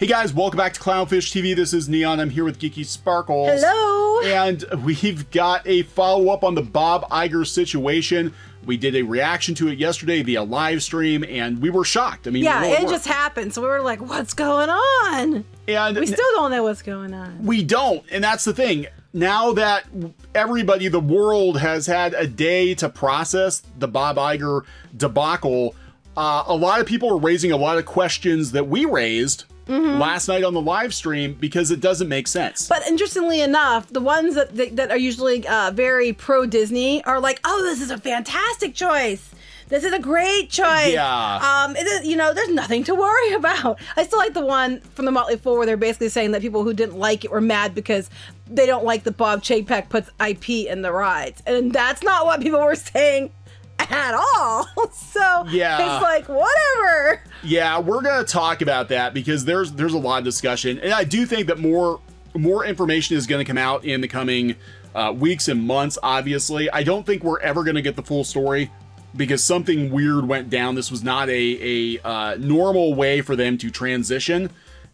Hey guys, welcome back to Clownfish TV. This is Kneon. I'm here with Geeky Sparkles. Hello! And we've got a follow-up on the Bob Iger situation. We did a reaction to it yesterday via live stream, and we were shocked. I mean, yeah, it just happened, so we were like, what's going on? And we still don't know what's going on. We don't, and that's the thing. Now that everybody, the world, has had a day to process the Bob Iger debacle, a lot of people are raising a lot of questions that we raised last night on the live stream because it doesn't make sense. But interestingly enough, the ones that are usually very pro-Disney are like, oh, this is a fantastic choice. This is a great choice. Yeah. It is, you know, there's nothing to worry about. I still like the one from the Motley Fool where they're basically saying that people who didn't like it were mad because they don't like that Bob Chapek puts IP in the rides. And that's not what people were saying at all. So yeah, it's like, whatever. Yeah, we're gonna talk about that because there's a lot of discussion, and I do think that more information is gonna come out in the coming weeks and months. Obviously, I don't think we're ever gonna get the full story because something weird went down. This was not a normal way for them to transition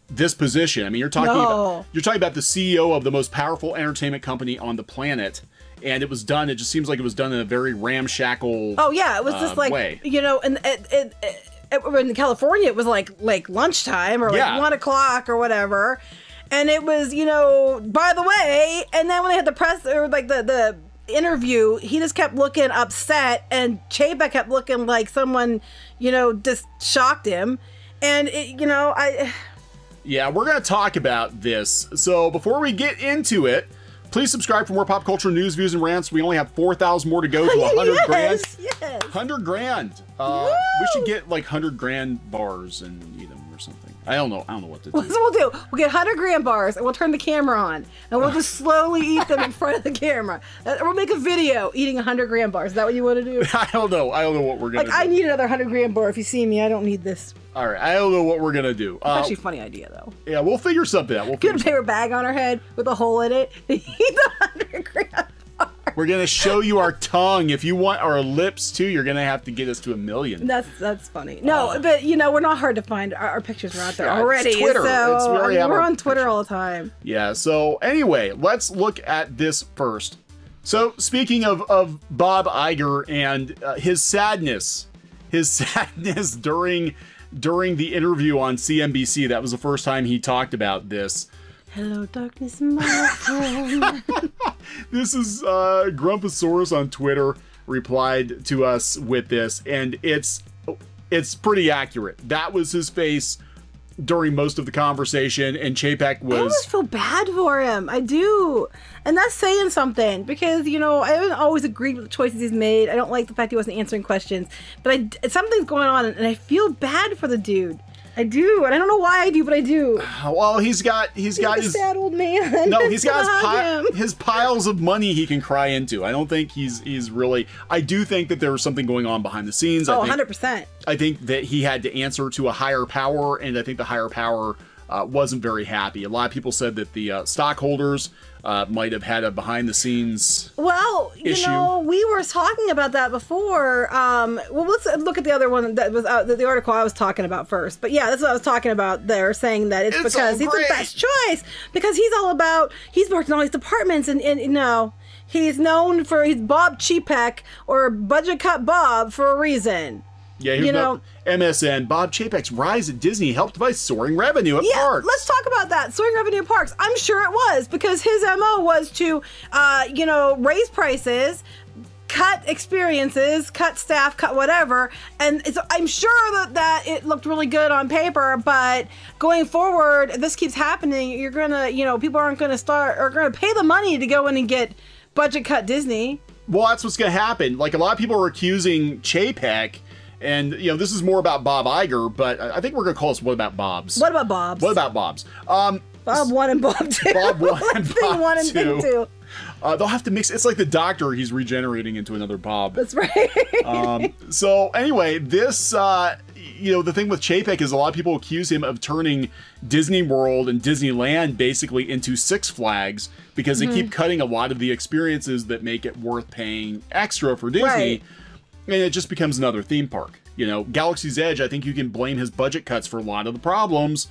this position. I mean, you're talking about the CEO of the most powerful entertainment company on the planet. And it was done. It just seems like it was done in a very ramshackle. Oh yeah, it was just like way. You know, and in California it was like lunchtime or like 1 o'clock or whatever, and it was, you know, by the way. And then when they had the press or like the interview, he just kept looking upset, and Chapek kept looking like someone, you know, just shocked him, and it, you know, Yeah, we're gonna talk about this. So before we get into it, please subscribe for more pop culture news, views, and rants. We only have 4,000 more to go to 100 grand. Yes. 100 grand. We should get like 100 grand bars and eat them or something. I don't know what to do. That's what we'll do. We'll get 100 grand bars and we'll turn the camera on and we'll just slowly eat them in front of the camera. We'll make a video eating 100 grand bars. Is that what you want to do? I don't know. I don't know what we're gonna do. I need another 100 grand bar. If you see me, I don't need this. All right, I don't know what we're gonna do. It's actually a funny idea, though. Yeah, we'll figure something out. We'll get a paper bag on our head with a hole in it. Eat the 100 grand bar. We're gonna show you our tongue. If you want our lips too, you're gonna have to get us to 1 million. That's funny. No, but you know, we're not hard to find. Our pictures are out there already. It's Twitter. So we're on Twitter all the time. Yeah. So anyway, let's look at this first. So speaking of Bob Iger and his sadness during the interview on CNBC, that was the first time he talked about this. Hello, darkness, my friend. This is Grumposaurus on Twitter replied to us with this, and it's pretty accurate. That was his face during most of the conversation, and Chapek was... I always feel bad for him. I do. And that's saying something, because, you know, I haven't always agreed with the choices he's made. I don't like the fact he wasn't answering questions, but something's going on, and I feel bad for the dude. I do, and I don't know why I do, but I do. Well, he's got his sad old man. No, he's got his piles of money he can cry into. I don't think he's really. I do think that there was something going on behind the scenes. Oh, 100%. I think that he had to answer to a higher power, and I think the higher power wasn't very happy. A lot of people said that the stockholders might have had a behind-the-scenes you know, we were talking about that before. Well, let's look at the other one that was the article I was talking about first. But yeah, that's what I was talking about there, saying that it's because he's the best choice, because he's worked in all these departments, and you know, he's known for he's Bob Chapek, or Budget Cut Bob, for a reason. Yeah, you know, MSN, Bob Chapek's rise at Disney helped by soaring revenue at parks. Let's talk about that. Soaring revenue at parks. I'm sure it was, because his MO was to, you know, raise prices, cut experiences, cut staff, cut whatever. And I'm sure that it looked really good on paper, but going forward, if this keeps happening, you're going to, you know, people aren't going to pay the money to go in and get budget cut Disney. Well, that's what's going to happen. Like, a lot of people are accusing Chapek. And, you know, this is more about Bob Iger, but I think we're going to call this What About Bob's. What About Bob's? What About Bob's? Bob 1 and Bob 2. Bob 1 and Bob 1 and 2. They'll have to mix. It's like the Doctor. He's regenerating into another Bob. That's right. So anyway, this, you know, the thing with Chapek is a lot of people accuse him of turning Disney World and Disneyland basically into Six Flags, because they keep cutting a lot of the experiences that make it worth paying extra for Disney. Right. And it just becomes another theme park. You know, Galaxy's Edge, I think you can blame his budget cuts for a lot of the problems.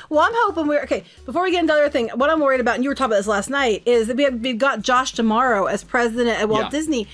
Well, I'm hoping okay. Before we get into the other thing, what I'm worried about, and you were talking about this last night, is that we've got Josh D'Amaro as president at Walt Disney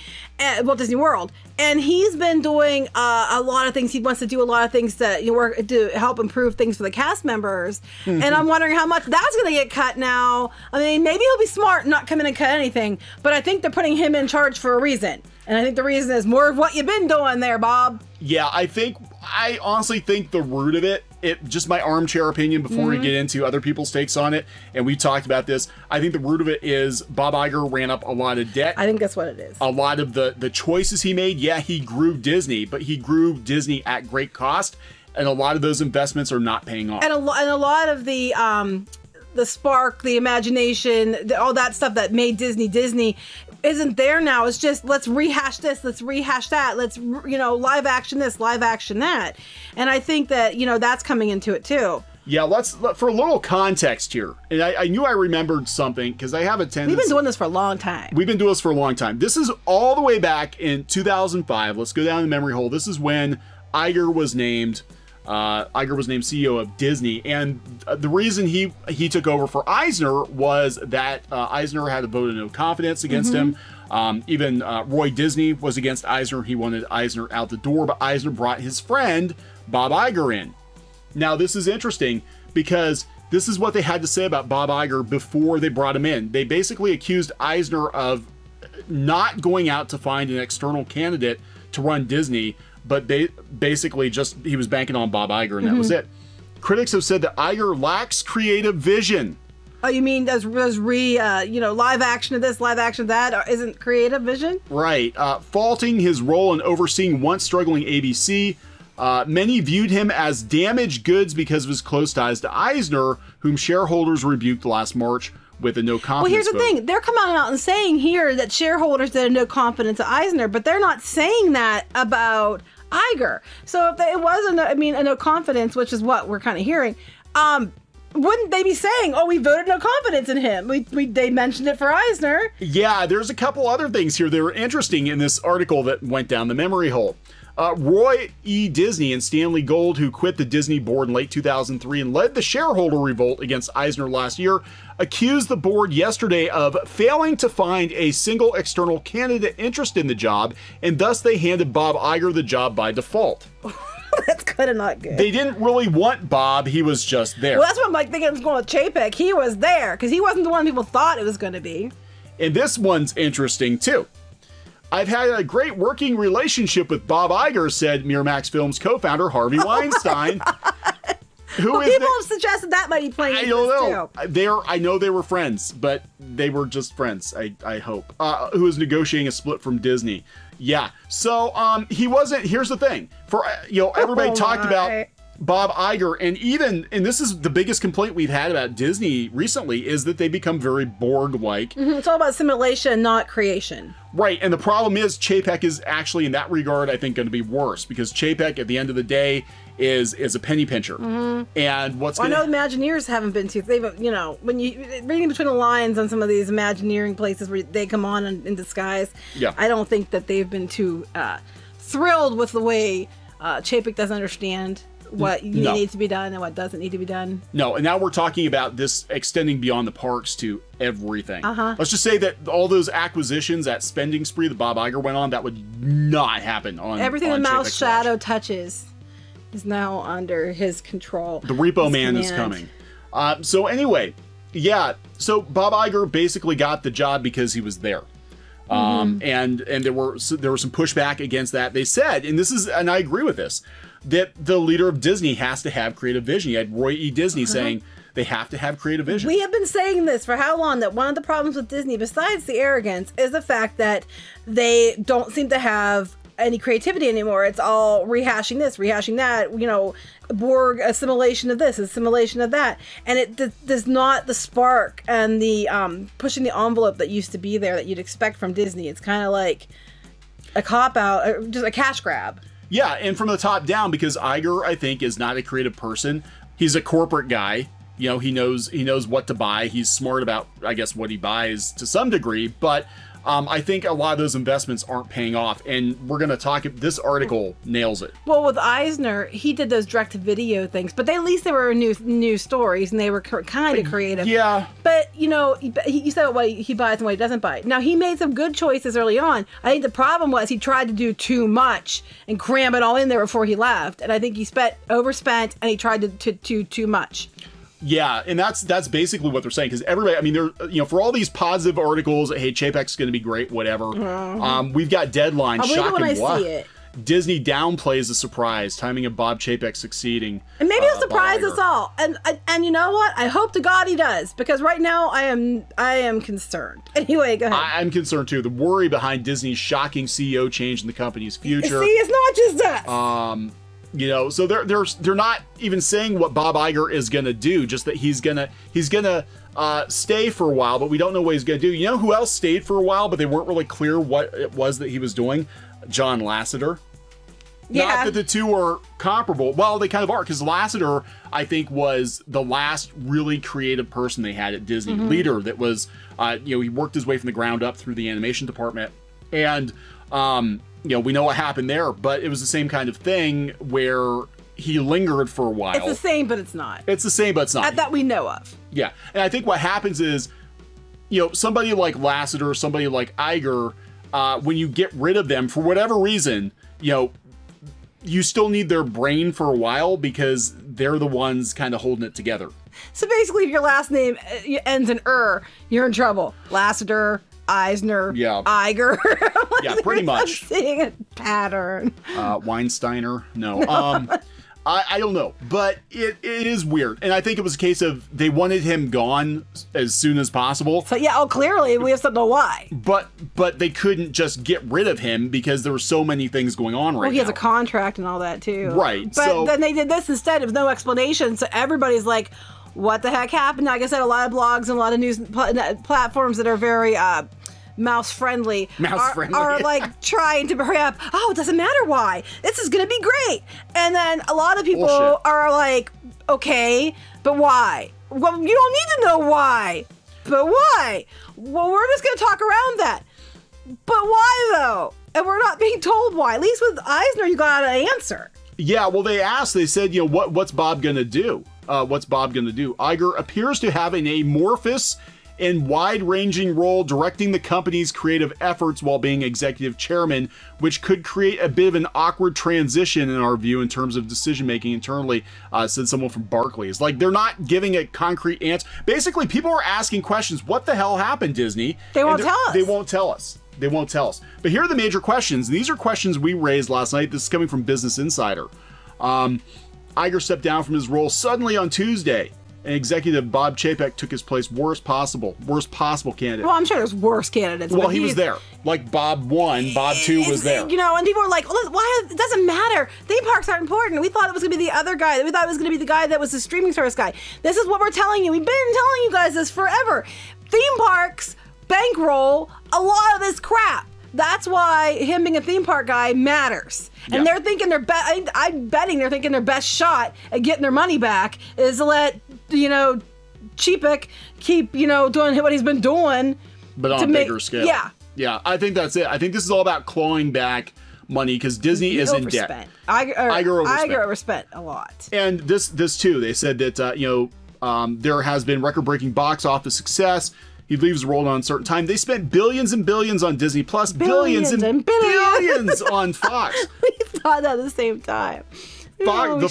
World, and he's been doing a lot of things. He wants to do a lot of things to help improve things for the cast members. And I'm wondering how much that's going to get cut now. I mean, maybe he'll be smart and not come in and cut anything, but I think they're putting him in charge for a reason. And I think the reason is more of what you've been doing there, Bob. Yeah, I honestly think the root of it, just my armchair opinion before we get into other people's takes on it, and we talked about this, I think the root of it is Bob Iger ran up a lot of debt. I think that's what it is. A lot of the choices he made, yeah, he grew Disney, but he grew Disney at great cost, and a lot of those investments are not paying off. And a lot of the spark, the imagination, all that stuff that made Disney isn't there now. It's just, let's rehash this, let's rehash that, let's, live action this, live action that. And I think that, that's coming into it too. Yeah, for a little context here, and I knew I remembered something because I have a tendency. We've been doing this for a long time. We've been doing this for a long time. This is all the way back in 2005. Let's go down the memory hole. This is when Iger was named CEO of Disney, and the reason he took over for Eisner was that Eisner had a vote of no confidence against him. Even Roy Disney was against Eisner. He wanted Eisner out the door, but Eisner brought his friend Bob Iger in. Now this is interesting because this is what they had to say about Bob Iger before they brought him in. They basically accused Eisner of not going out to find an external candidate to run Disney, but they basically he was banking on Bob Iger, and that was it. Critics have said that Iger lacks creative vision. Oh, you mean live action of this, live action of that isn't creative vision? Right. Faulting his role in overseeing once struggling ABC. Many viewed him as damaged goods because of his close ties to Eisner, whom shareholders rebuked last March with a no confidence vote. Well, here's the thing. They're coming out and saying here that shareholders had a no confidence to Eisner, but they're not saying that about Iger. So if it was a no confidence, which is what we're kind of hearing, wouldn't they be saying, oh, we voted no confidence in him? They mentioned it for Eisner. Yeah, there's a couple other things here that are interesting in this article that went down the memory hole. Roy E. Disney and Stanley Gold, who quit the Disney board in late 2003 and led the shareholder revolt against Eisner last year, accused the board yesterday of failing to find a single external candidate interested in the job, and thus they handed Bob Iger the job by default. That's kind of not good. They didn't really want Bob. He was just there. Well, that's what I'm thinking. It was going with Chapek. He was there because he wasn't the one people thought it was going to be. And this one's interesting, too. I've had a great working relationship with Bob Iger, said Miramax Films co-founder Harvey Weinstein. People have suggested that might be playing. I don't know. I know they were friends, but they were just friends. I hope. Who is negotiating a split from Disney? Yeah. So he wasn't. Here's the thing. For everybody talked about Bob Iger, and this is the biggest complaint we've had about Disney recently, is that they become very Borg-like. It's all about simulation, not creation. Right, and the problem is Chapek is actually, in that regard, I think going to be worse, because Chapek, at the end of the day, is a penny pincher. And I know Imagineers haven't been too. They've, when you reading between the lines on some of these Imagineering places where they come on in disguise, yeah, I don't think that they've been too thrilled with the way Chapek doesn't understand what needs to be done and what doesn't need to be done. No, and now we're talking about this extending beyond the parks to everything. Let's just say that all those acquisitions, that spending spree that Bob Iger went on, that would not happen on everything on Mouse Shadow touches is now under his control. The Repo Man is coming. So anyway, yeah, so Bob Iger basically got the job because he was there. And there was some pushback against that. They said, and I agree with this, that the leader of Disney has to have creative vision. You had Roy E. Disney saying they have to have creative vision. We have been saying this for how long, that one of the problems with Disney, besides the arrogance, is the fact that they don't seem to have any creativity anymore. It's all rehashing this, rehashing that, Borg assimilation of this, assimilation of that. And there's not the spark and the pushing the envelope that used to be there that you'd expect from Disney. It's kind of like a cop-out, just a cash grab. Yeah, and from the top down, because Iger, I think, is not a creative person. He's a corporate guy. He knows what to buy. He's smart about, I guess, what he buys to some degree, but I think a lot of those investments aren't paying off, and we're going to talk. This article nails it. Well, with Eisner, he did those direct-to-video things, but at least they were new stories, and they were kind of creative. Yeah. But, you know, you said what he buys and what he doesn't buy. Now, he made some good choices early on. I think the problem was he tried to do too much and cram it all in there before he left, and I think he overspent, and he tried to do too much. Yeah, and that's basically what they're saying, because everybody, I mean, they're, you know, for all these positive articles, hey, Chapek's going to be great, whatever. We've got deadlines. I'll believe it when I see it. Disney downplays the surprise, timing of Bob Chapek succeeding. And maybe he'll surprise us all. And you know what? I hope to God he does, because right now I am concerned. Anyway, go ahead. I'm concerned too. The worry behind Disney's shocking CEO change in the company's future. See, it's not just us. You know, so they're not even saying what Bob Iger is gonna do, just that he's gonna stay for a while, but we don't know what he's gonna do. You know who else stayed for a while, but they weren't really clear what it was that he was doing? John Lasseter. Yeah. Not that the two are comparable. Well, they kind of are, because Lasseter, I think, was the last really creative person they had at Disney. Leader that was, you know, he worked his way from the ground up through the animation department, and you know, we know what happened there, but it was the same kind of thing where he lingered for a while. It's the same, but it's not. It's the same, but it's not. That we know of. Yeah, and I think what happens is, you know, somebody like Lasseter, somebody like Iger, when you get rid of them for whatever reason, you know, you still need their brain for a while because they're the ones kind of holding it together. So basically, if your last name ends in you're in trouble. Lasseter, Eisner, yeah. Iger. Yeah, pretty much. I'm seeing a pattern. Weinsteiner? No. I don't know, but it is weird. And I think it was a case of they wanted him gone as soon as possible. So yeah, clearly we have something to why. But they couldn't just get rid of him because there were so many things going on right now. Well, he has a contract and all that too. Right. But then they did this instead. There was no explanation, so everybody's like, what the heck happened? Like I said, a lot of blogs and a lot of news platforms that are very mouse friendly are like trying to hurry up. Oh, it doesn't matter why. This is gonna be great. And then a lot of people are like, okay, but why? Well, you don't need to know why. But why? Well, we're just gonna talk around that. But why though? And we're not being told why. At least with Eisner, you got an answer. Yeah, well, they said, you know, what's Bob gonna do? What's Bob gonna do? Iger appears to have an amorphous and wide-ranging role directing the company's creative efforts while being executive chairman, which could create a bit of an awkward transition in our view in terms of decision-making internally, said someone from Barclays. Like, they're not giving a concrete answer. Basically, people are asking questions. What the hell happened, Disney? They won't tell us. They won't tell us. They won't tell us. But here are the major questions. These are questions we raised last night. This is coming from Business Insider. Iger stepped down from his role suddenly on Tuesday. And executive Bob Chapek took his place, worst possible candidate. Well, I'm sure there's worse candidates. Well, he was there. Like Bob 1, Bob 2 was there. You know, and people were like, well, why? It doesn't matter. Theme parks aren't important. We thought it was going to be the other guy. We thought it was going to be the guy that was the streaming service guy. This is what we're telling you. We've been telling you guys this forever. Theme parks bankroll a lot of this crap. That's why him being a theme park guy matters. And they're thinking I'm betting they're thinking their best shot at getting their money back is to let, you know, Chapek keep, you know, doing what he's been doing. But on a bigger scale. Yeah. Yeah, I think that's it. I think this is all about clawing back money because Disney is in debt. Iger overspent a lot. And this too, they said that, you know, there has been record-breaking box office success. He leaves the role on a certain time. They spent billions and billions on Disney Plus, billions and billions on Fox. We thought that at the same time. The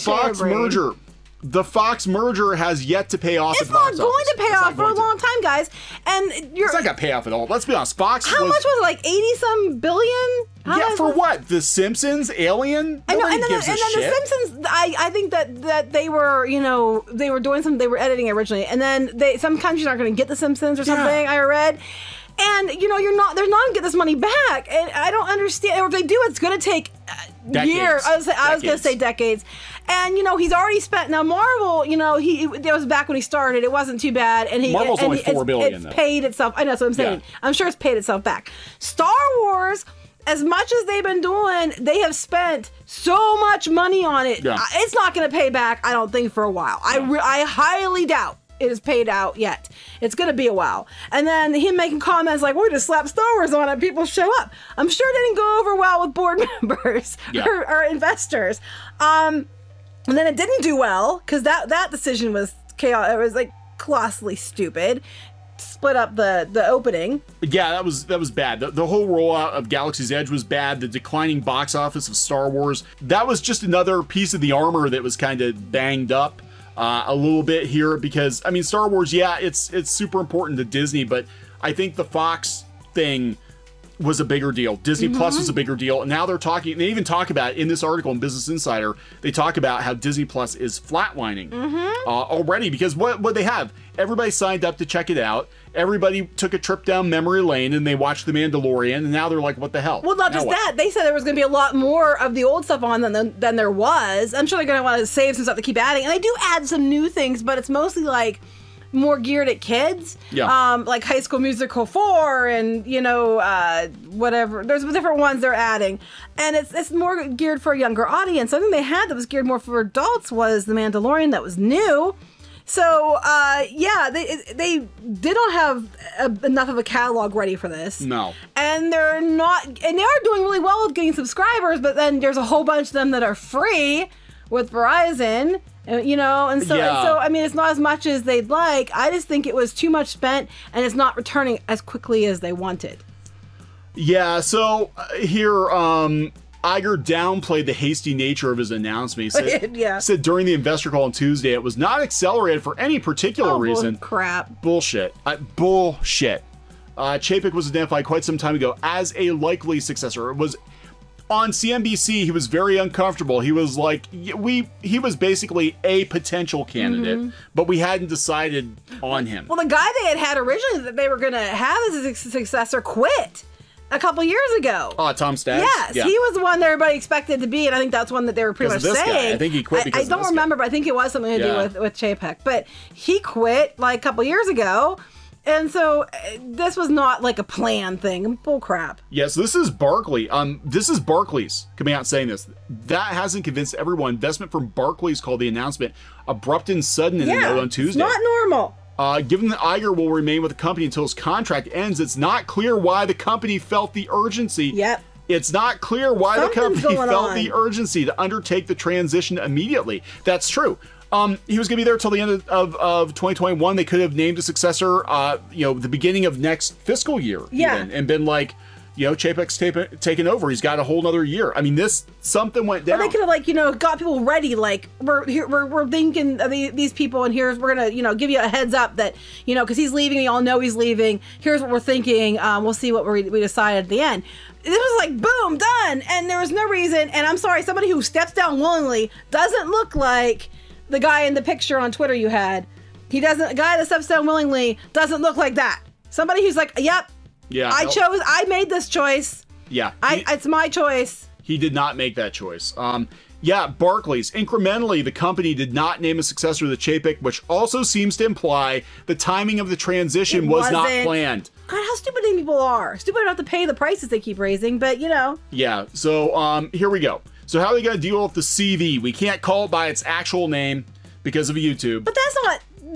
Fox merger has yet to pay off. It's not going to pay off for a long time, guys. And it's not going to pay off at all. Let's be honest. Fox. How much was it? Like 80-some billion? Yeah, for what? The Simpsons, Alien. Nobody gives a shit. The Simpsons. I think that they were, you know, they were doing something. They were editing originally, and then some countries aren't going to get the Simpsons or something. I read. And you know, they're not going to get this money back, and I don't understand. Or if they do, it's going to take years. I was going to say decades. And you know, he's already spent. Now Marvel, you know, that was back when he started. It wasn't too bad, and Marvel's only $4 billion. It's paid itself. I know that's what I'm saying. Yeah. I'm sure it's paid itself back. Star Wars, as much as they've been doing, they have spent so much money on it. Yeah. It's not going to pay back, I don't think, for a while. I highly doubt is paid out yet. It's going to be a while. And then him making comments like, we just slapped Star Wars on it, people show up. I'm sure it didn't go over well with board members or investors. And then it didn't do well because that decision was chaos. It was like colossally stupid. Split up the opening. Yeah, that was bad. The whole rollout of Galaxy's Edge was bad. The declining box office of Star Wars, that was just another piece of the armor that was kind of banged up a little bit here, because I mean, Star Wars, yeah, it's super important to Disney, but I think the Fox thing was a bigger deal. Disney Plus was a bigger deal. And now they even talk about it in this article in Business Insider, they talk about how Disney Plus is flatlining already, because what they have, everybody signed up to check it out. Everybody took a trip down memory lane and they watched The Mandalorian, and now they're like, what the hell? Well, not just that. They said there was going to be a lot more of the old stuff on than there was. I'm sure they're going to want to save some stuff to keep adding. And they do add some new things, but it's mostly like more geared at kids. Yeah. Like High School Musical 4 and, you know, whatever. There's different ones they're adding. And it's more geared for a younger audience. Something they had that was geared more for adults was The Mandalorian, that was new. So, yeah, they don't have enough of a catalog ready for this. No. And they are doing really well with getting subscribers, but then there's a whole bunch of them that are free with Verizon, you know, and so, I mean, it's not as much as they'd like. I just think it was too much spent, and it's not returning as quickly as they wanted. Yeah, so here, Iger downplayed the hasty nature of his announcement. He said during the investor call on Tuesday, it was not accelerated for any particular reason. Crap. Bullshit. Bullshit. Chapek was identified quite some time ago as a likely successor. It was on CNBC. He was very uncomfortable. He was like, he was basically a potential candidate, but we hadn't decided on him. Well, the guy they had originally that they were going to have as a successor quit a couple years ago. Oh, Tom Staggs? Yes, he was the one that everybody expected to be, and I think that's one that they were pretty much saying. Guy. I think he quit because I don't remember, but I think it was something to do with Chapek. But he quit like a couple years ago, and so this was not like a planned thing. Bull crap. Yeah, so this is Barclays. This is Barclays coming out saying this. That hasn't convinced everyone. Investment from Barclays called the announcement abrupt and sudden in the note on Tuesday. Not normal. Given that Iger will remain with the company until his contract ends, it's not clear why the company felt the urgency. Yep. It's not clear why the company felt the urgency to undertake the transition immediately. That's true. He was going to be there till the end of 2021. They could have named a successor, you know, the beginning of next fiscal year, even, and been like, you know, Chapek's taken over. He's got a whole nother year. I mean, something went down. Well, they could have, like, you know, got people ready. Like, we're thinking of these people, and we're gonna, you know, give you a heads up that, you know, because he's leaving, you all know he's leaving. Here's what we're thinking. We'll see what we decide at the end. This was like, boom, done, and there was no reason. And I'm sorry, somebody who steps down willingly doesn't look like the guy in the picture on Twitter you had. A guy that steps down willingly doesn't look like that. Somebody who's like, yep. Yeah, I made this choice. Yeah, it's my choice. He did not make that choice. Yeah, Barclays. Incrementally, the company did not name a successor to Chapek, which also seems to imply the timing of the transition was not planned. God, how stupid these people are. Stupid enough to pay the prices they keep raising, but you know. Yeah, so here we go. So how are they going to deal with the CV? We can't call it by its actual name because of YouTube. But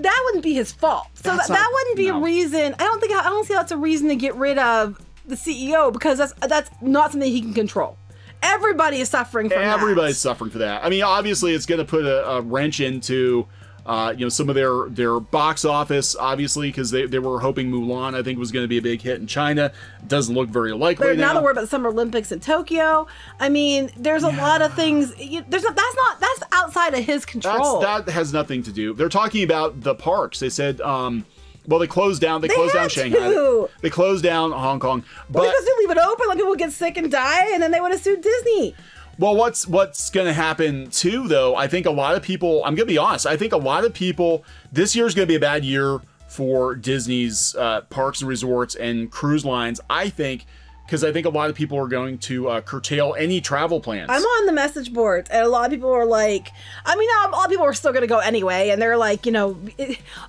that wouldn't be his fault. So that wouldn't be a reason. I don't see that's a reason to get rid of the CEO, because that's not something he can control. Everybody is suffering from that. Everybody's suffering for that. I mean, obviously, it's going to put a wrench into you know, some of their box office, obviously, because they were hoping Mulan, I think, was going to be a big hit in China. Doesn't look very likely now. They're worried about the Summer Olympics in Tokyo. I mean, there's a lot of things. That's outside of his control. That has nothing to do. They're talking about the parks. They said, well, they closed down. They closed down Shanghai. They closed down Hong Kong. But they're supposed to leave it open, let people get sick and die, and then they would have sued Disney. Well, what's going to happen too, though, I think a lot of people, I'm going to be honest, I think a lot of people, this year is going to be a bad year for Disney's parks and resorts and cruise lines, I think, because I think a lot of people are going to curtail any travel plans. I'm on the message board, and a lot of people are like, I mean, a lot of people are still going to go anyway, and they're like, you know,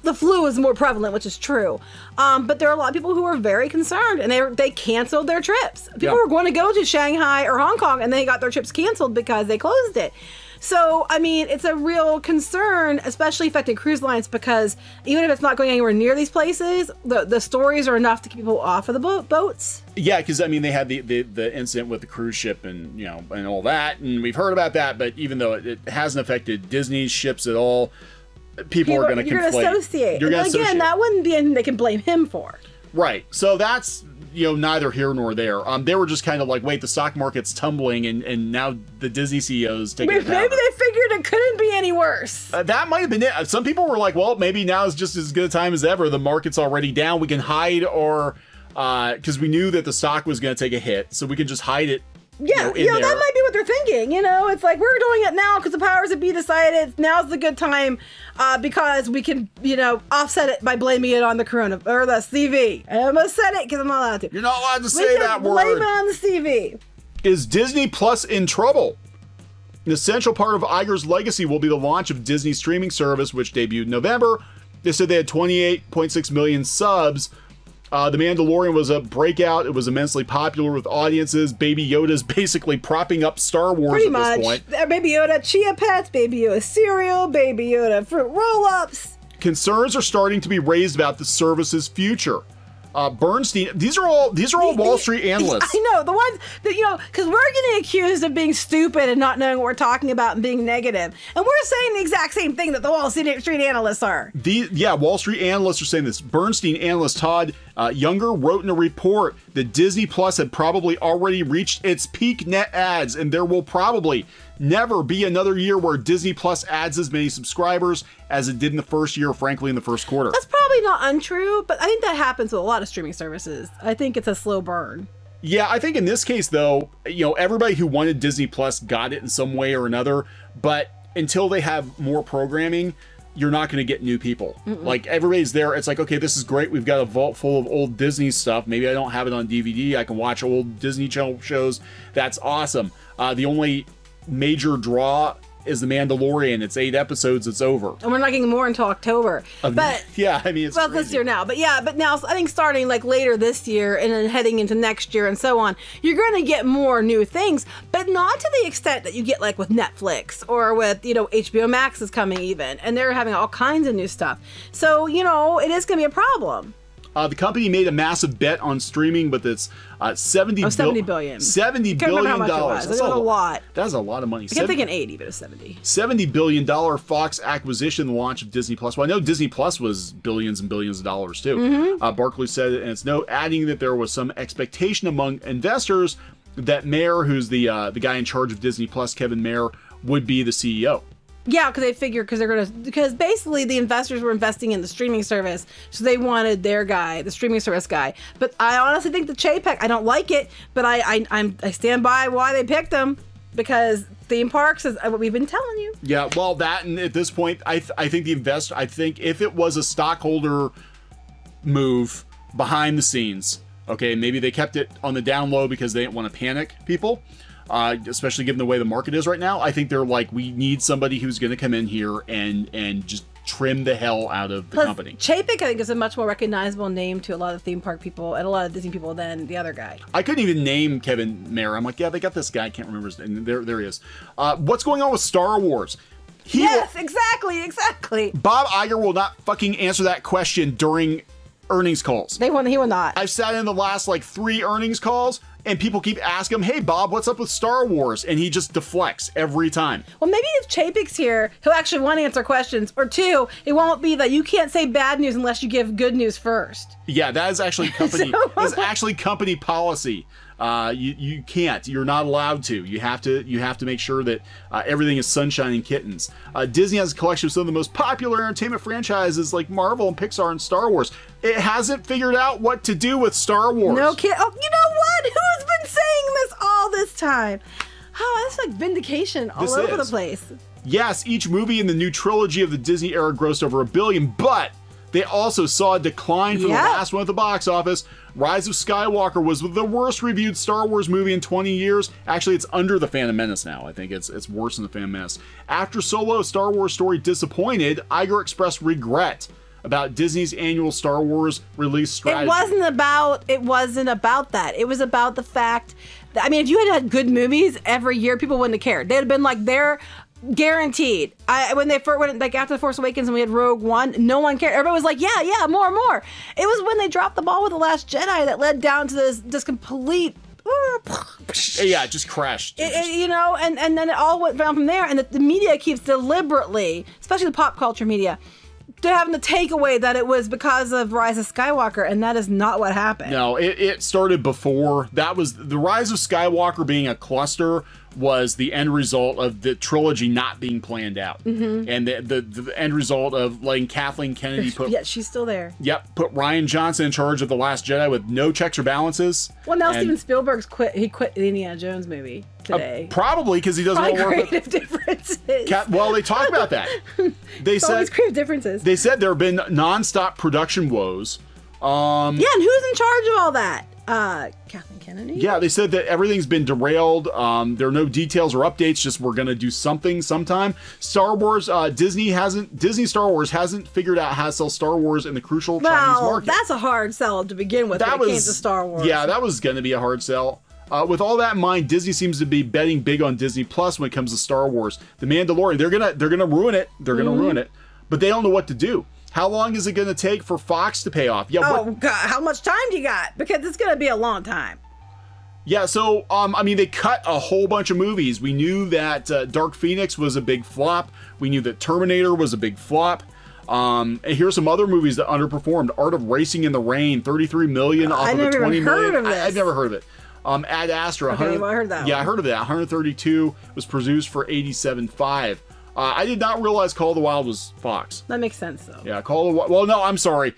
the flu is more prevalent, which is true. But there are a lot of people who are very concerned, and they canceled their trips. People were going to go to Shanghai or Hong Kong, and they got their trips canceled because they closed it. So, I mean, it's a real concern, especially affecting cruise lines, because even if it's not going anywhere near these places, the stories are enough to keep people off of the boats. Yeah, because I mean, they had the incident with the cruise ship and, you know, and all that, and we've heard about that, but even though it hasn't affected Disney's ships at all, people are going to conflate. You're going to associate. And again, that wouldn't be anything they can blame him for. Right. So that's, you know, neither here nor there. They were just kind of like, wait, the stock market's tumbling, and now the Disney CEOs taking it down. Maybe they figured it couldn't be any worse. That might have been it. Some people were like, well, maybe now is just as good a time as ever. The market's already down. We can hide our, because we knew that the stock was going to take a hit, so we can just hide it. Yeah, you know, that might be what they're thinking. You know, it's like, we're doing it now because the powers that be decided now's the good time, because we can, you know, offset it by blaming it on the corona or the CV. I almost said it because I'm not allowed to. You're not allowed to say that word. Blame it on the CV. Is Disney Plus in trouble? An essential part of Iger's legacy will be the launch of Disney's streaming service, which debuted in November. They said they had 28.6 million subs. The Mandalorian was a breakout. It was immensely popular with audiences. Baby Yoda's basically propping up Star Wars Pretty at much. this point. Baby Yoda Chia Pets, Baby Yoda cereal, Baby Yoda fruit roll-ups. Concerns are starting to be raised about the service's future. Bernstein, these are all Wall Street analysts. I know, the ones that, you know, because we're getting accused of being stupid and not knowing what we're talking about and being negative. And we're saying the exact same thing that the Wall Street analysts are. Wall Street analysts are saying this. Bernstein analyst Todd Younger wrote in a report that Disney Plus had probably already reached its peak net ads, and there will probably never be another year where Disney Plus adds as many subscribers as it did in the first year, frankly, in the first quarter. That's probably not untrue, but I think that happens with a lot of streaming services. I think it's a slow burn. Yeah, I think in this case, though, you know, everybody who wanted Disney Plus got it in some way or another, but until they have more programming, you're not going to get new people. Like, everybody's there. It's like, okay, this is great. We've got a vault full of old Disney stuff. Maybe I don't have it on DVD. I can watch old Disney Channel shows. That's awesome. The only major draw is The Mandalorian. It's 8 episodes. It's over. And we're not getting more until October. But yeah, I mean, it's crazy. This year now. But yeah, but now I think starting like later this year and then heading into next year and so on, you're going to get more new things, but not to the extent that you get like with Netflix or with, you know, HBO Max is coming even, and they're having all kinds of new stuff. So, you know, it is going to be a problem. The company made a massive bet on streaming, but it's $70 billion. $70 billion. How much it was. That's a lot. That's a lot of money. I kept thinking 80, but it's 70. $70 billion Fox acquisition, the launch of Disney Plus. Well, I know Disney Plus was billions and billions of dollars too. Barclay said, and it's no adding that there was some expectation among investors that Mayer, who's the guy in charge of Disney Plus, Kevin Mayer, would be the CEO. Yeah, because they figured because basically the investors were investing in the streaming service, so they wanted their guy, the streaming service guy. But I honestly think the Chapek, I don't like it, but I stand by why they picked him, because theme parks is what we've been telling you. Yeah, well, that, and at this point, I think the investor, I think if it was a stockholder move behind the scenes, okay, maybe they kept it on the down low because they didn't want to panic people. Especially given the way the market is right now, I think they're like, we need somebody who's going to come in here and just trim the hell out of the company. Chapek, I think, is a much more recognizable name to a lot of theme park people and a lot of Disney people than the other guy. I couldn't even name Kevin Mayer. I'm like, yeah, they got this guy. I can't remember his name. There he is. What's going on with Star Wars? Yes, exactly. Bob Iger will not fucking answer that question during earnings calls. He will not. I've sat in the last like 3 earnings calls, and people keep asking him, hey, Bob, what's up with Star Wars? And he just deflects every time. Well, maybe if Chapek's here, he'll actually, 1, answer questions, or 2, it won't be that you can't say bad news unless you give good news first. Yeah, that is actually company, that's actually company policy. You can't. You're not allowed to. You have to make sure that everything is sunshine and kittens. Disney has a collection of some of the most popular entertainment franchises like Marvel and Pixar and Star Wars. It hasn't figured out what to do with Star Wars. No kid. Oh, you know what? Who's been saying this all this time? Oh, that's like vindication all over the place. Yes, each movie in the new trilogy of the Disney era grossed over $1 billion, but they also saw a decline from the last one at the box office. Rise of Skywalker was the worst reviewed Star Wars movie in 20 years. Actually, it's under The Phantom Menace now. I think it's worse than The Phantom Menace. After Solo, Star Wars story disappointed, Iger expressed regret about Disney's annual Star Wars release strategy. It wasn't about that. It was about the fact that, I mean, if you had good movies every year, people wouldn't have cared. They'd have been like, they're Guaranteed. When like after The Force Awakens and we had Rogue One, no one cared. Everybody was like, yeah, more. It was when they dropped the ball with The Last Jedi that led down to this complete. Yeah, it just crashed. You know, and then it all went down from there. And the media keeps deliberately, especially the pop culture media, they're having the takeaway that it was because of Rise of Skywalker, and that is not what happened. No, it started before. That was the Rise of Skywalker being a cluster was the end result of the trilogy not being planned out, and the end result of letting Kathleen Kennedy put. Yeah, she's still there. Yep, put Rian Johnson in charge of The Last Jedi with no checks or balances. Well, now Steven Spielberg's quit. He quit the Indiana Jones movie today. Probably because he doesn't want to work with creative differences. Well, they talk about that. They said always creative differences. They said there have been nonstop production woes. Yeah, and who's in charge of all that? Kathleen Kennedy? Yeah, they said that everything's been derailed. There are no details or updates, just we're going to do something sometime. Star Wars, Disney Star Wars hasn't figured out how to sell Star Wars in the crucial Chinese market. That's a hard sell to begin with when it came to Star Wars. Yeah, that was going to be a hard sell. With all that in mind, Disney seems to be betting big on Disney Plus when it comes to Star Wars. The Mandalorian, they're gonna ruin it. They're gonna ruin it, but they don't know what to do. How long is it going to take for Fox to pay off? Yeah. God, how much time do you got? Because it's going to be a long time. Yeah. So, I mean, they cut a whole bunch of movies. We knew that Dark Phoenix was a big flop. We knew that Terminator was a big flop. And here's some other movies that underperformed. Art of Racing in the Rain, 33 million off of a 20 million. I've never heard of it. Ad Astra. Okay, well, I heard that. Yeah, I heard of that. 132 was produced for 87.5. I did not realize Call of the Wild was Fox. That makes sense, though. Yeah, Call of the Wild. Well, no, I'm sorry.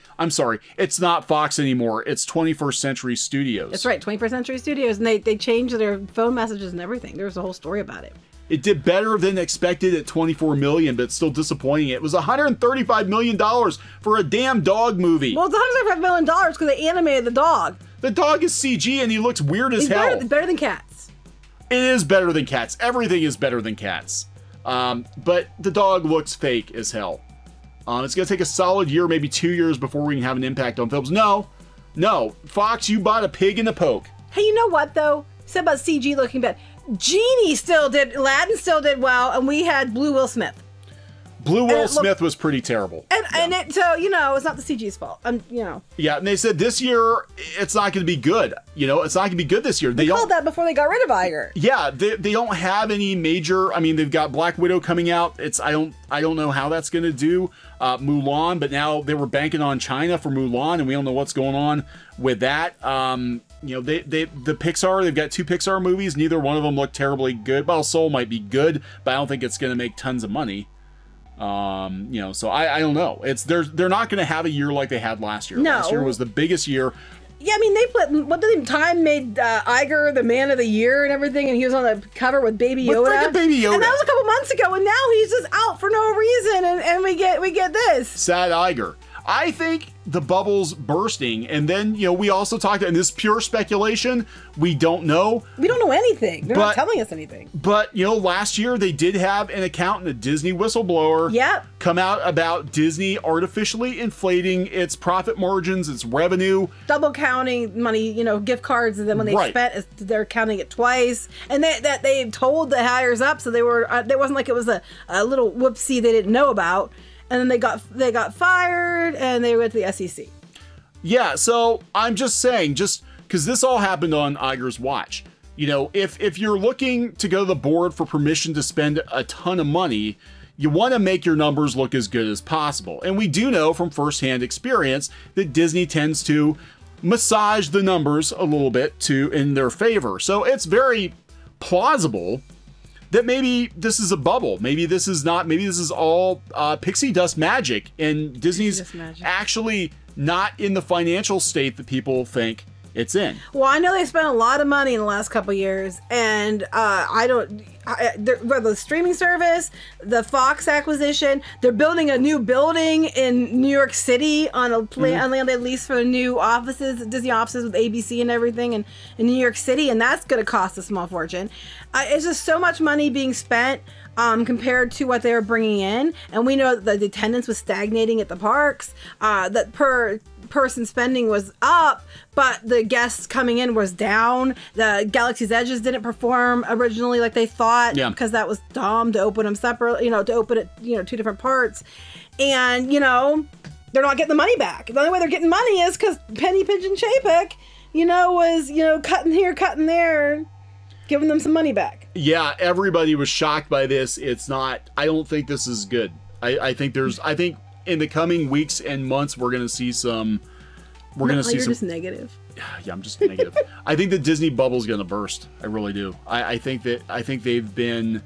It's not Fox anymore. It's 21st Century Studios. That's right, 21st Century Studios, and they changed their phone messages and everything. There was a whole story about it. It did better than expected at 24 million, but it's still disappointing. It was $135 million for a damn dog movie. Well, it's $135 million because they animated the dog. The dog is CG, and he looks weird as hell. Better than Cats. It is better than Cats. Everything is better than Cats. But the dog looks fake as hell. It's going to take a solid year, maybe 2 years before we can have an impact on films. No, Fox, you bought a pig in the poke. Hey, you know what, though? You said about CG looking bad. Genie still did, Aladdin still did well, and we had Blue Will Smith. Blue Will Smith was pretty terrible. So, you know, it's not the CG's fault. You know. Yeah, and they said this year, it's not going to be good. You know, it's not going to be good this year. They called that before they got rid of Iger. Yeah, they don't have any major, I mean, they've got Black Widow coming out. I don't know how that's going to do. Mulan, but now they were banking on China for Mulan, and we don't know what's going on with that. You know, the Pixar, they've got 2 Pixar movies. Neither one of them look terribly good. Well, Soul might be good, but I don't think it's going to make tons of money. You know, so I don't know. They're not going to have a year like they had last year. No. Last year was the biggest year. Yeah, I mean, Time made Iger the Man of the Year and everything, and he was on the cover with Baby Yoda. With Baby Yoda. And that was a couple months ago, and now he's just out for no reason, and we get this. Sad Iger. I think the bubble's bursting, and then, you know, we also talked, and this is pure speculation, we don't know. We don't know anything. They're not telling us anything. But, you know, last year they did have an accountant, a Disney whistleblower, come out about Disney artificially inflating its profit margins, its revenue. Double counting money, you know, gift cards, and then when they spent, they're counting it twice. And they told the hires up, so they were, it wasn't like it was a little whoopsie they didn't know about. And then they got fired, and they went to the SEC. Yeah, so I'm just saying, just because this all happened on Iger's watch. You know, if you're looking to go to the board for permission to spend a ton of money, you want to make your numbers look as good as possible. And we do know from firsthand experience that Disney tends to massage the numbers a little bit in their favor. So it's very plausible that maybe this is a bubble. Maybe this is not. Maybe this is all pixie dust magic, and Disney's actually not in the financial state that people think it's in. Well, I know they spent a lot of money in the last couple of years, and the streaming service, the Fox acquisition, they're building a new building in New York City on a land they lease for new offices, Disney offices with ABC and everything in New York City, and that's going to cost a small fortune. It's just so much money being spent compared to what they were bringing in, and we know that the attendance was stagnating at the parks. That per person spending was up, but the guests coming in was down. The Galaxy's Edges didn't perform originally like they thought, because that was dumb to open them separately, to open it, 2 different parts. And, they're not getting the money back. The only way they're getting money is because Penny Pigeon Chapek, was, cutting here, cutting there, giving them some money back. Yeah, everybody was shocked by this. It's not, I don't think this is good. I think in the coming weeks and months, we're going to see some, you're just negative. Yeah, I'm just negative. I think the Disney bubble is going to burst. I really do. I think they've been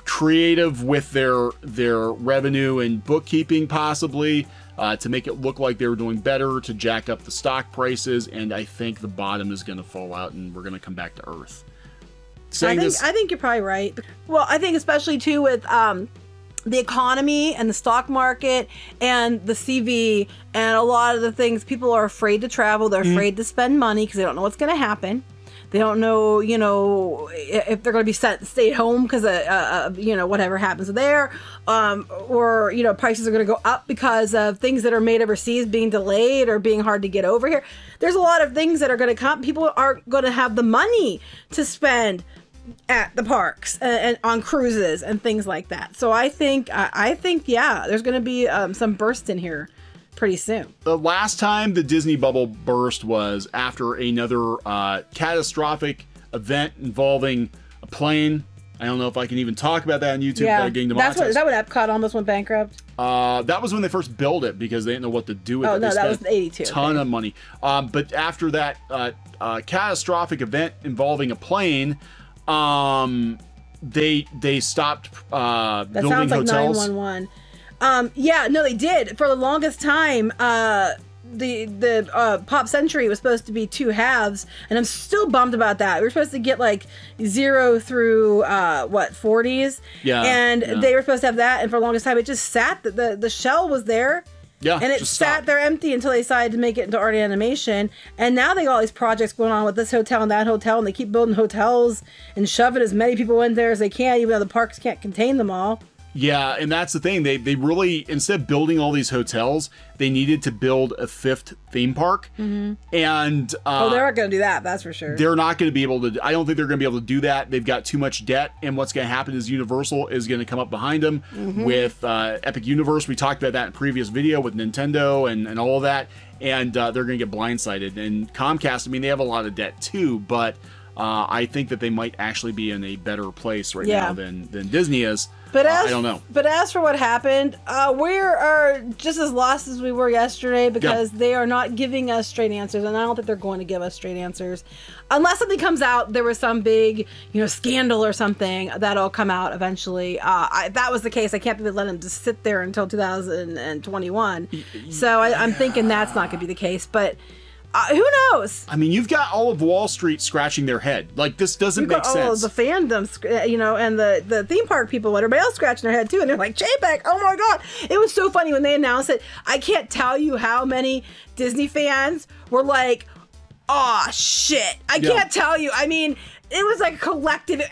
creative with their revenue and bookkeeping, possibly to make it look like they were doing better, to jack up the stock prices, and I think the bottom is going to fall out and we're going to come back to earth. I think you're probably right. Well, I think especially too with the economy and the stock market and the CV and a lot of the things, people are afraid to travel. They're afraid to spend money because they don't know what's going to happen. They don't know, if they're going to be stay at home because of, whatever happens there, or, prices are going to go up because of things that are made overseas being delayed or being hard to get over here. There's a lot of things that are going to come. People aren't going to have the money to spend at the parks and on cruises and things like that. So I think, yeah, there's going to be some burst in here pretty soon. The last time the Disney bubble burst was after another catastrophic event involving a plane. I don't know if I can even talk about that on YouTube. Yeah, is that when Epcot almost went bankrupt? That was when they first built it because they didn't know what to do with it. Oh, no, that was 82. Ton of money. But after that catastrophic event involving a plane, they stopped that building sounds like hotels. 911. Yeah, no, they did. For the longest time, the Pop Century was supposed to be 2 halves, and I'm still bummed about that. We were supposed to get like 0 through 40s, and they were supposed to have that. And for the longest time, it just sat. The shell was there, and it sat there empty until they decided to make it into art animation. And now they got all these projects going on with this hotel and that hotel, and they keep building hotels and shoving as many people in there as they can, even though the parks can't contain them all. Yeah, and that's the thing. They really, instead of building all these hotels, they needed to build a 5th theme park. And they aren't going to do that, that's for sure. They're not going to be able to. I don't think they're going to be able to do that. They've got too much debt, and what's going to happen is Universal is going to come up behind them with Epic Universe. We talked about that in a previous video with Nintendo and all of that, and they're going to get blindsided. And Comcast, I mean, they have a lot of debt too, but I think that they might actually be in a better place right now than Disney is. But I don't know. But as for what happened, we are just as lost as we were yesterday because they are not giving us straight answers, and I don't think they're going to give us straight answers. Unless something comes out, there was some big, scandal or something that'll come out eventually. That was the case. I can't let them just sit there until 2021. So I'm thinking that's not going to be the case, but who knows? I mean, you've got all of Wall Street scratching their head. Like, this doesn't make sense. All of the fandom, and the theme park people, and everybody else scratching their head too. And they're like, Chapek, oh my God. It was so funny when they announced it. I can't tell you how many Disney fans were like, oh, shit. I can't tell you. I mean, it was like collective.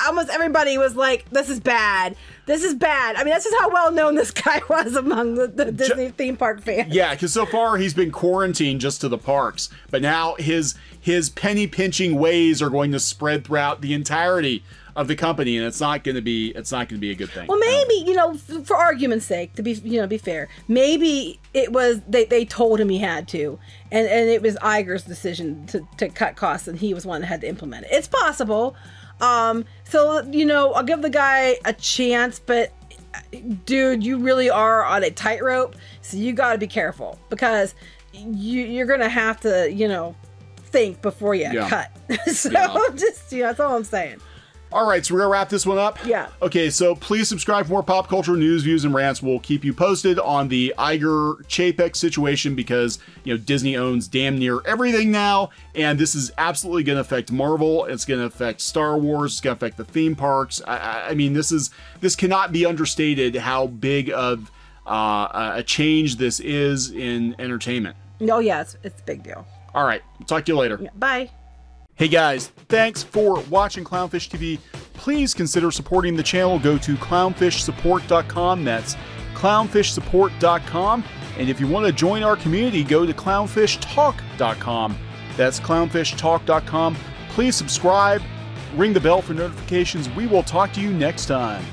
Almost everybody was like, this is bad. This is bad. I mean, that's just how well known this guy was among the Disney theme park fans. Yeah, because so far he's been quarantined just to the parks, but now his penny pinching ways are going to spread throughout the entirety of the company, and it's not going to be a good thing. Well, maybe for argument's sake, to be be fair, maybe it was they told him he had to, and it was Iger's decision to cut costs, and he was one that had to implement it. It's possible. So, I'll give the guy a chance, but dude, you really are on a tightrope. So you got to be careful because you're going to have to, think before you cut. So just, that's all I'm saying. All right, so we're gonna wrap this one up. Yeah. Okay, so please subscribe for more pop culture news, views, and rants. We'll keep you posted on the Iger Chapek situation because Disney owns damn near everything now, and this is absolutely gonna affect Marvel. It's gonna affect Star Wars. It's gonna affect the theme parks. I mean, this cannot be understated how big of a change this is in entertainment. Oh yeah, it's a big deal. All right, talk to you later. Yeah, bye. Hey guys, thanks for watching Clownfish TV. Please consider supporting the channel. Go to clownfishsupport.com. That's clownfishsupport.com. And if you want to join our community, go to clownfishtalk.com. That's clownfishtalk.com. Please subscribe, ring the bell for notifications. We will talk to you next time.